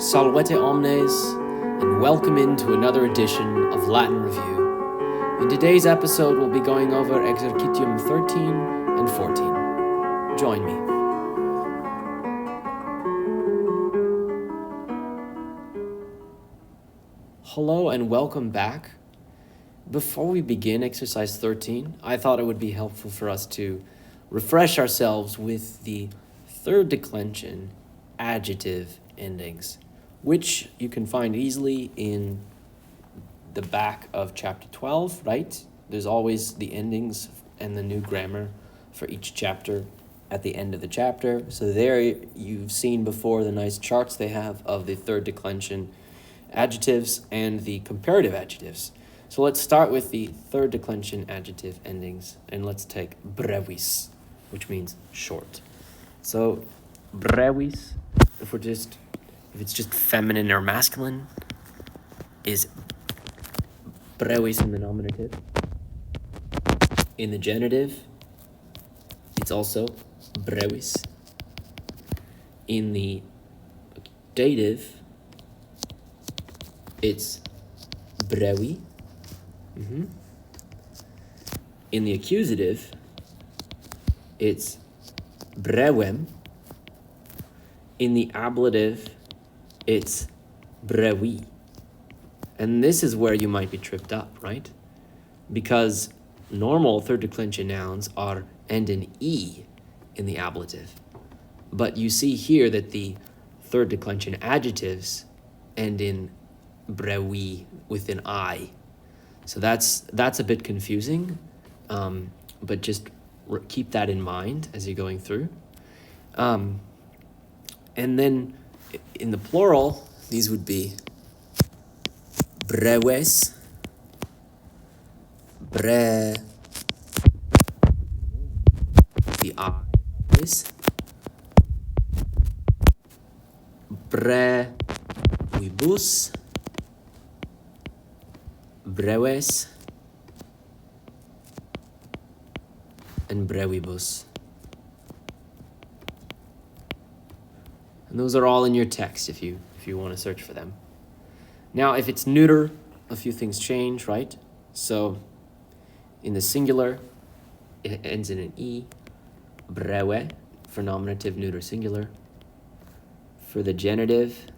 Salvete omnes, and welcome into another edition of Latin Review. In today's episode, we'll be going over Exercitium 13 and 14. Join me. Hello and welcome back. Before we begin exercise 13, I thought it would be helpful for us to refresh ourselves with the third declension adjective endings, which you can find easily in the back of chapter 12, right? There's always the endings and the new grammar for each chapter at the end of the chapter. So there you've seen before the nice charts they have of the third declension adjectives and the comparative adjectives. So let's start with the third declension adjective endings, and let's take brevis, which means short. So brevis, if it's just feminine or masculine, is brevis in the nominative. In the genitive, it's also brevis. In the dative, it's brevi. In the accusative, it's brewem. In the ablative, it's brewi. And this is where you might be tripped up, right? Because normal third declension nouns end in E in the ablative. But you see here that the third declension adjectives end in brewi with an I. So that's a bit confusing, but just keep that in mind as you're going through. And then in the plural, these would be breves, the I is brevibus, breves, and brevibus. And those are all in your text if you want to search for them. Now, if it's neuter, a few things change, right? So in the singular, it ends in an E, brewe, for nominative neuter singular. For the genitive,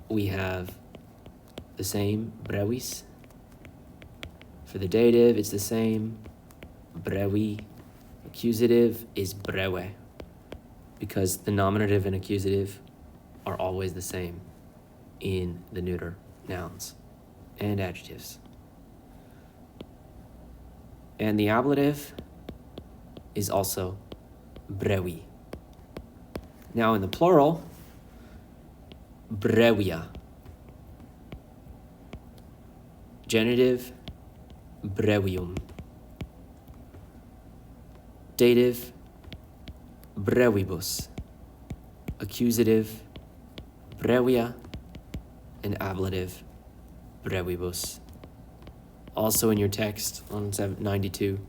we have the same, brevis. For the dative, it's the same, brewi. Accusative is brewe, because the nominative and accusative are always the same in the neuter nouns and adjectives. And the ablative is also brewi. Now in the plural, brewia. Genitive, brevium. Dative, brevibus. Accusative, brewia. And ablative, brevibus. Also in your text on 92.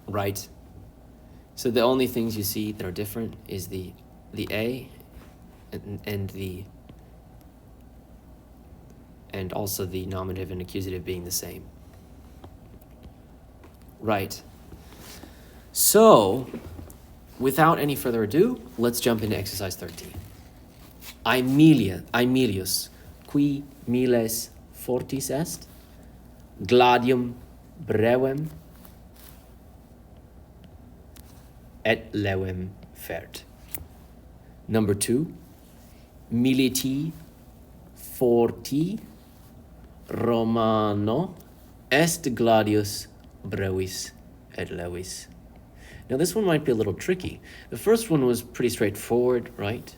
Right. So the only things you see that are different is the A and also the nominative and accusative being the same. Right. So, without any further ado, let's jump into exercise 13. Aemilius, qui miles fortis est, gladium brevem et levem fert. Number 2, militi forti Romano est gladius brevis et levis. Now this one might be a little tricky. The first one was pretty straightforward, right?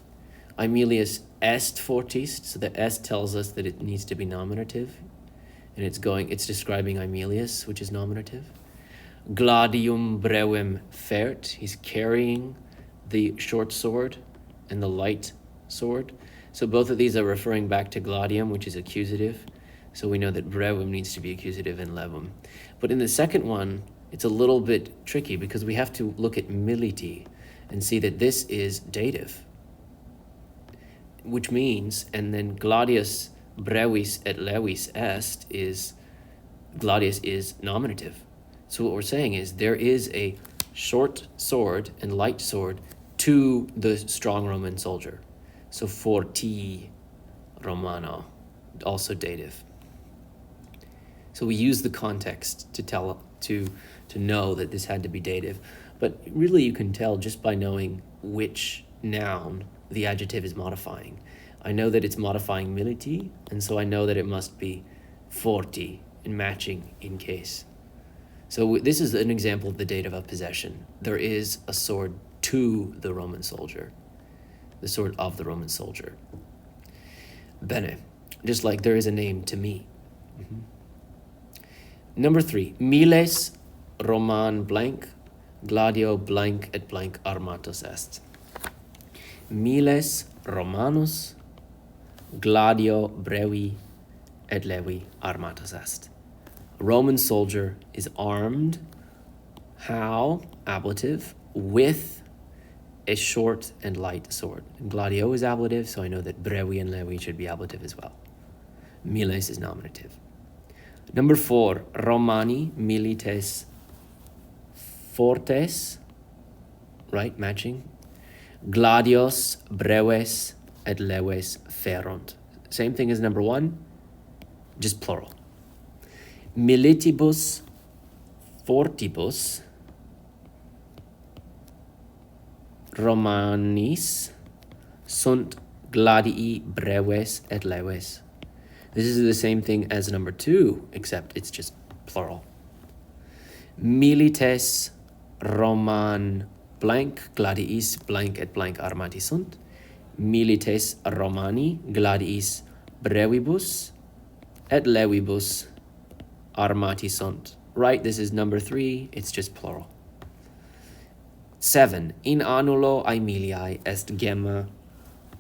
Aemilius est fortis, so the est tells us that it needs to be nominative, and it's describing Aemilius, which is nominative. Gladium brevem fert, he's carrying the short sword and the light sword. So both of these are referring back to gladium, which is accusative. So we know that brevem needs to be accusative and levum. But in the second one, it's a little bit tricky because we have to look at militi and see that this is dative. which means, and then gladius brevis et levis est is, gladius is nominative. So what we're saying is there is a short sword and light sword to the strong Roman soldier. So forti Romano, also dative. So we use the context to tell to know that this had to be dative, but really you can tell just by knowing which noun the adjective is modifying. I know that it's modifying militi, and so I know that it must be forti and matching in case. So this is an example of the dative of possession. There is a sword to the Roman soldier, the sword of the Roman soldier. Bene, just like there is a name to me. Mm-hmm. Number 3, miles Roman blank, gladio blank et blank armatus est. Miles Romanus, gladio brevi et levi armatus est. A Roman soldier is armed, how, ablative, with a short and light sword. Gladio is ablative, so I know that brevi and levi should be ablative as well. Miles is nominative. Number 4, Romani milites fortes, right, matching. Gladios breves et leves ferunt. Same thing as number 1, just plural. Militibus fortibus Romanis sunt gladii breves et leves. This is the same thing as number 2, except it's just plural. Milites Roman blank gladiis blank et blank armati sunt. Milites Romani gladiis brevibus et levibus armati sunt. Right, this is number 3, it's just plural. 7, in annulo Aemiliae est gemma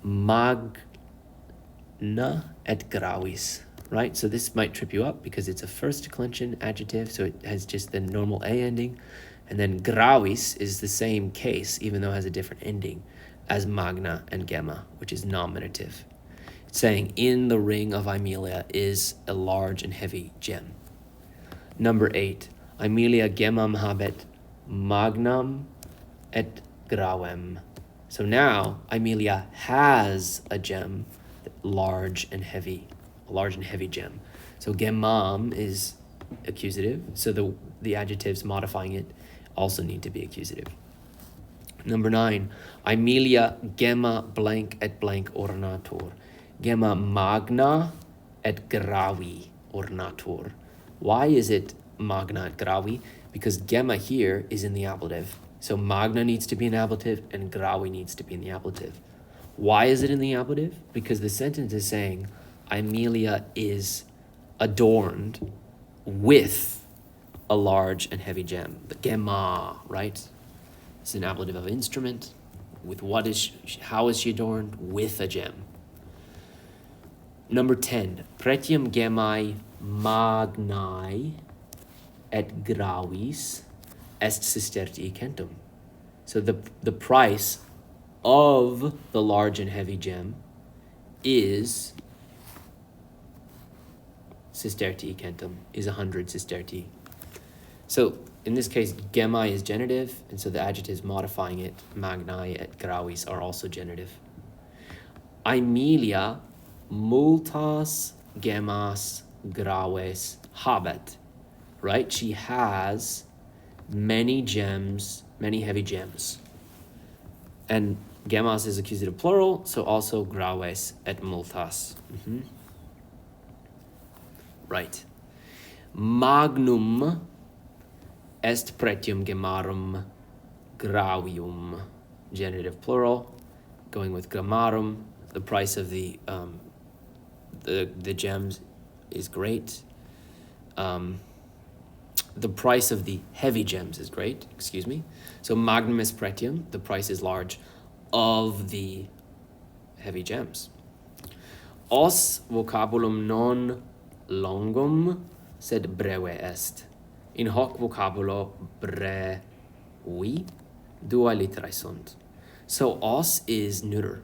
magna et gravis. Right, so this might trip you up because it's a first declension adjective, so it has just the normal A ending. And then gravis is the same case, even though it has a different ending, as magna and gemma, which is nominative. It's saying in the ring of Aemilia is a large and heavy gem. Number 8, Aemilia gemmam habet magnam et gravem. So now Aemilia has a gem, large and heavy, a large and heavy gem. So gemmam is accusative, so the adjectives modifying it also need to be accusative. Number 9, Aemilia gemma blank et blank ornatur. Gemma magna et gravi ornatur. Why is it magna et gravi? Because gemma here is in the ablative. So magna needs to be an ablative and gravi needs to be in the ablative. Why is it in the ablative? Because the sentence is saying Aemilia is adorned with a large and heavy gem. The gemma, right? It's an ablative of instrument. With what is she, how is she adorned? With a gem. Number 10, pretium gemmae magnae et gravis est sistertii centum. So the price of the large and heavy gem is sistertii centum, is 100 sistertii. So in this case, gemmae is genitive, and so the adjectives modifying it, magnae et gravis, are also genitive. Aemilia multas gemmas graves habet, right? She has many gems, many heavy gems. And gemmas is accusative plural, so also graves et multas. Right. Magnum est pretium gemmarum gravium, genitive plural, going with gemmarum. The price of the gems is great. The price of the heavy gems is great, excuse me. So magnum est pretium, the price is large of the heavy gems. Os vocabulum non longum sed breve est. In hoc vocabulo brevi dua literae sunt. So os is neuter.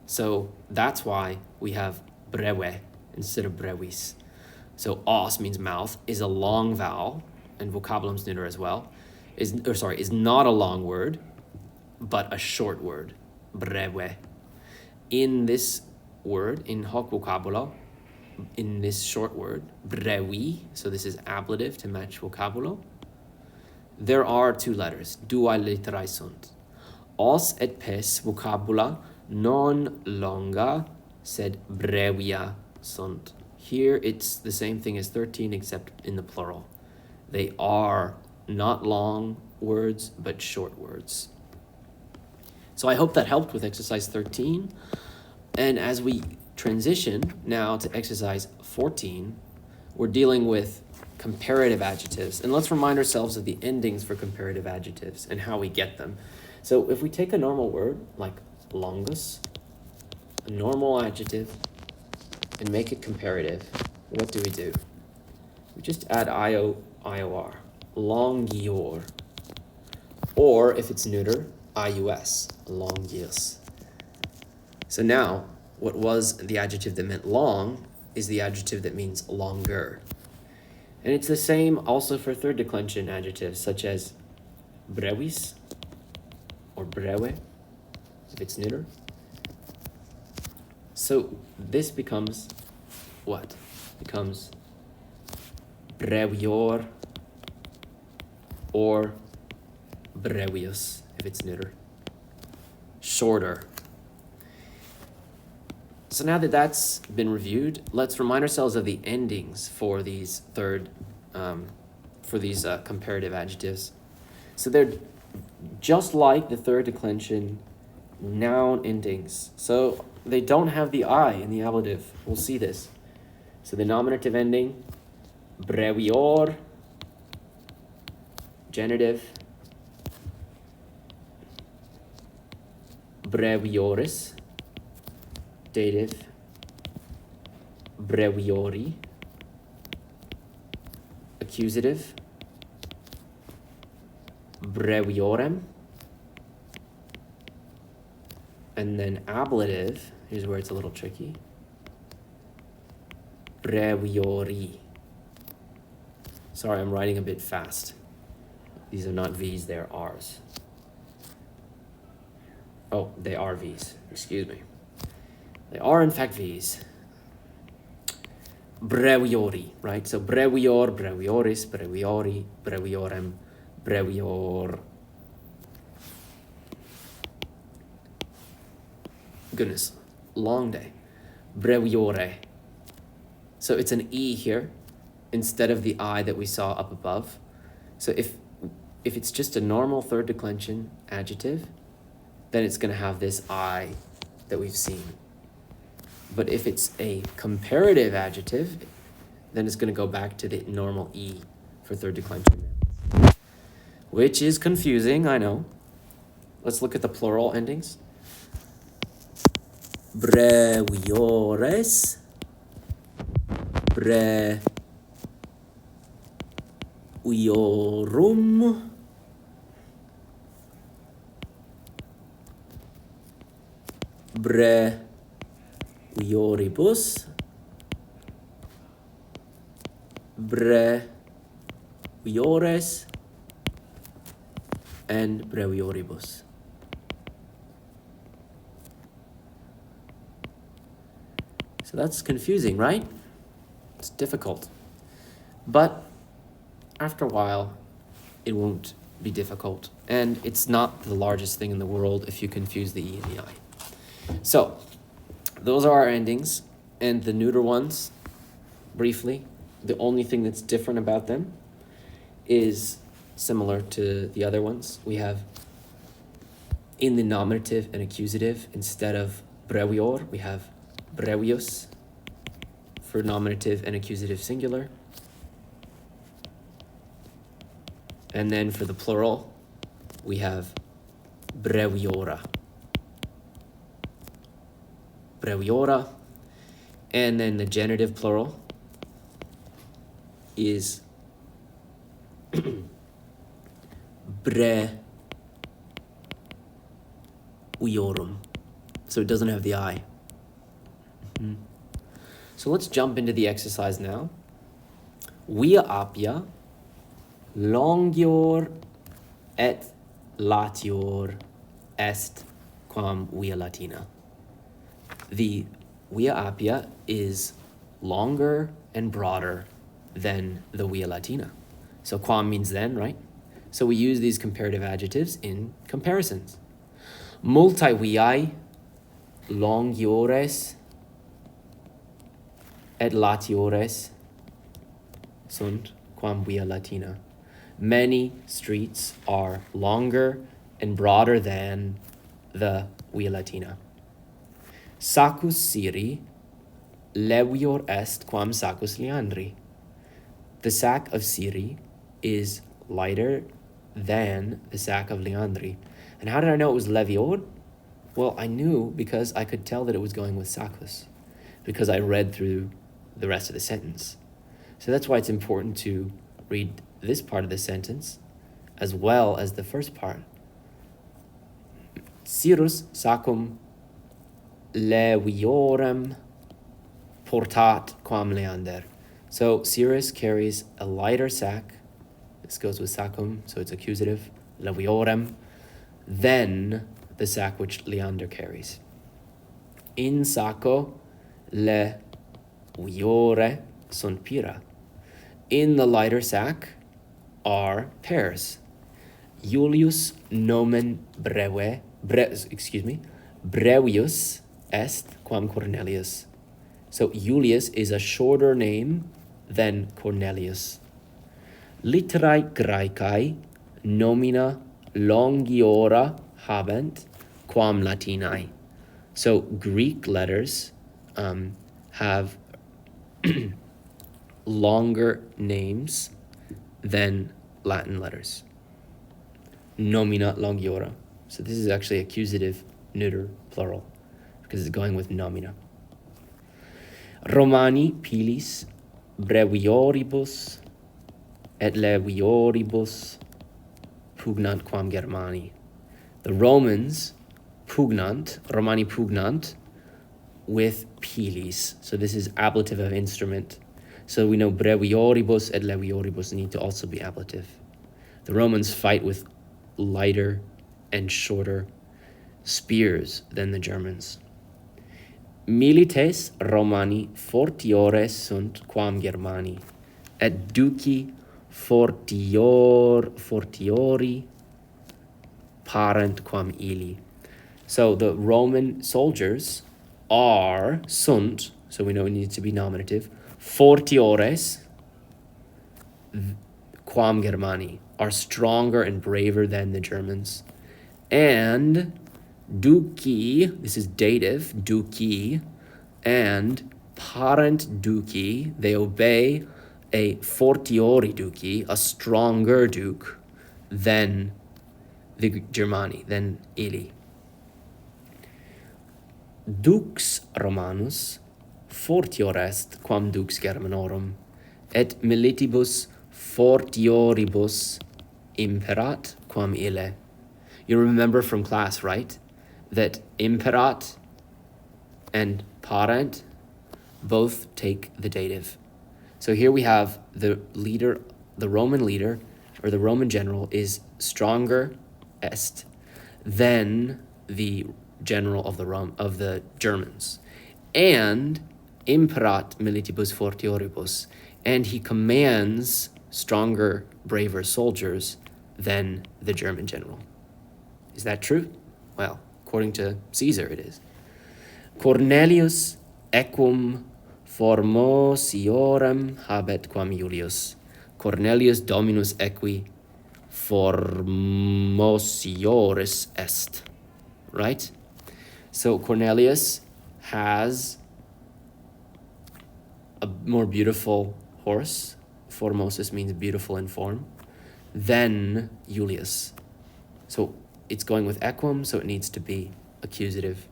So that's why we have breve instead of brevis. So os means mouth, is a long vowel, and vocabulum's neuter as well. Is not a long word, but a short word, breve. In this word, in hoc vocabulo, in this short word, brevi, so this is ablative to match vocabulo, there are two letters, duae litterae sunt. Os et pes vocabula non longa, sed brevia sunt. Here it's the same thing as 13 except in the plural. They are not long words, but short words. So I hope that helped with exercise 13. And as we transition now to exercise 14, we're dealing with comparative adjectives. And let's remind ourselves of the endings for comparative adjectives and how we get them. So if we take a normal word like longus, a normal adjective, and make it comparative, what do? We just add ior, longior. Or if it's neuter, ius, longius. So now, what was the adjective that meant long is the adjective that means longer. And it's the same also for third declension adjectives, such as brevis or breve, if it's neuter. So this becomes what? Becomes brevior or brevius, if it's neuter. Shorter. So now that that's been reviewed, let's remind ourselves of the endings for these comparative adjectives. So they're just like the third declension noun endings. So they don't have the I in the ablative. We'll see this. So the nominative ending, brevior, genitive, brevioris, dative, breviori, accusative, breviorem, and then ablative, here's where it's a little tricky, breviori. Sorry, I'm writing a bit fast. These are not V's, they're R's. Oh, they are V's, excuse me. They are in fact V's. Breviori, right? So brevior, brevioris, breviori, breviorem, brevior. Goodness, long day. Breviore. So it's an E here instead of the I that we saw up above. So if it's just a normal third declension adjective, then it's going to have this I that we've seen. But if it's a comparative adjective, then it's going to go back to the normal E for third declension. Which is confusing, I know. Let's look at the plural endings. Breviores, breviorum, brevioribus, breviores, and brevioribus. So that's confusing, right? It's difficult. But after a while, it won't be difficult. And it's not the largest thing in the world if you confuse the E and the I. So, those are our endings. And the neuter ones, briefly, the only thing that's different about them is similar to the other ones. We have in the nominative and accusative, instead of brevior, we have brevius for nominative and accusative singular. And then for the plural, we have breviora. Breviora. And then the genitive plural is breviorum. So it doesn't have the I. So let's jump into the exercise now. Via Appia longior et latior est quam via Latina. The Via Appia is longer and broader than the Via Latina. So quam means then, right? So we use these comparative adjectives in comparisons. Multae viae longiores et latiores sunt quam Via Latina. Many streets are longer and broader than the Via Latina. Sacus Syri levior est quam sacus Leandri. The sack of Syri is lighter than the sack of Leandri. And how did I know it was levior? Well, I knew because I could tell that it was going with sacus, because I read through the rest of the sentence. So that's why it's important to read this part of the sentence as well as the first part. Cyrus sacum leviorem portat quam Leander. So Cyrus carries a lighter sack. This goes with sacum, so it's accusative, leviorem, than the sack which Leander carries. In sacco leviore sunt pira. In the lighter sack are pears. Julius nomen brevius est quam Cornelius. So Julius is a shorter name than Cornelius. Literae Graecae nomina longiora habent quam Latinae. So Greek letters have longer names than Latin letters. Nomina longiora. So this is actually accusative, neuter, plural, because it's going with nomina. Romani pilis brevioribus et levioribus pugnant quam Germani. The Romani pugnant with pilis. So this is ablative of instrument. So we know brevioribus et levioribus need to also be ablative. The Romans fight with lighter and shorter spears than the Germans. Milites Romani fortiores sunt quam Germani, et duci fortiori parent quam illi. So the Roman soldiers sunt, so we know it needs to be nominative, fortiores quam Germani, are stronger and braver than the Germans. And duci, this is dative, duci, and parent duci, they obey a fortiori duci, a stronger duke, than the Germani, than illi. Dux Romanus fortior est quam dux Germanorum, et militibus fortioribus imperat quam ille. You remember from class, right? That imperat and parent both take the dative. So here we have the leader, the Roman leader, or the Roman general is stronger est than the general of the Germans. And imperat militibus fortioribus, and he commands stronger, braver soldiers than the German general. Is that true? Well, according to Caesar, it is. Cornelius equum formosiorem habet quam Julius. Cornelius dominus equi formosiores est. Right? So Cornelius has a more beautiful horse. Formosus means beautiful in form. Than Julius. So it's going with equum, so it needs to be accusative.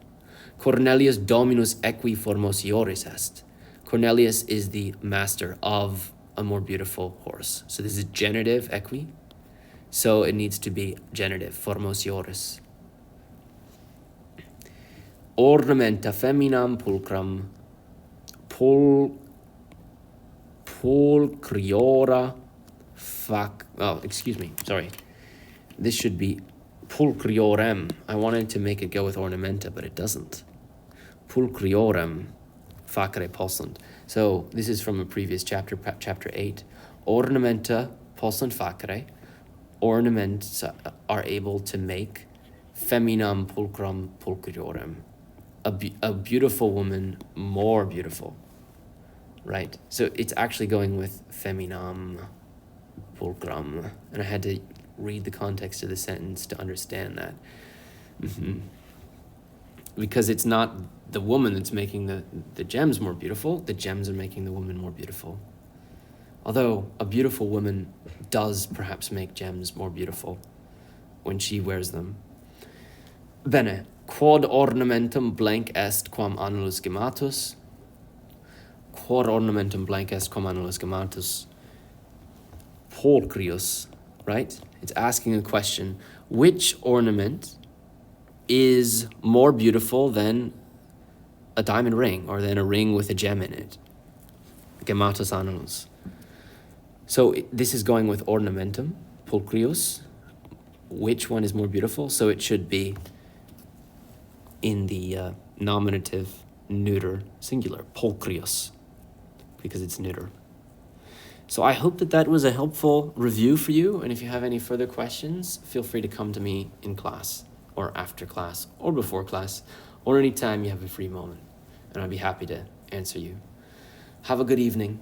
Cornelius dominus equi formosiores est. Cornelius is the master of a more beautiful horse. So this is genitive equi, so it needs to be genitive, formosiores. ornamenta feminam pulcram pulcriora sorry. This should be pulcriorem. I wanted to make it go with ornamenta, but it doesn't. Pulcriorem facere possunt. So this is from a previous chapter, chapter 8. Ornamenta possunt facere. Ornaments are able to make feminam pulchram pulcriorem. A beautiful woman more beautiful. Right? So it's actually going with feminam pulchram. And I had to read the context of the sentence to understand that. Because it's not the woman that's making the gems more beautiful. The gems are making the woman more beautiful. Although a beautiful woman does perhaps make gems more beautiful when she wears them. Bene, quod ornamentum blank est quam annulus gematus. Quod ornamentum blank est quam annulus gematus. Pulchrius, right? It's asking a question. Which ornament is more beautiful than a diamond ring or than a ring with a gem in it? Gematus annulus. So this is going with ornamentum, pulchrius. Which one is more beautiful? So it should be in the nominative neuter singular, pulchrius, because it's neuter. So I hope that was a helpful review for you. And if you have any further questions, feel free to come to me in class or after class or before class or anytime you have a free moment. And I'd be happy to answer you. Have a good evening.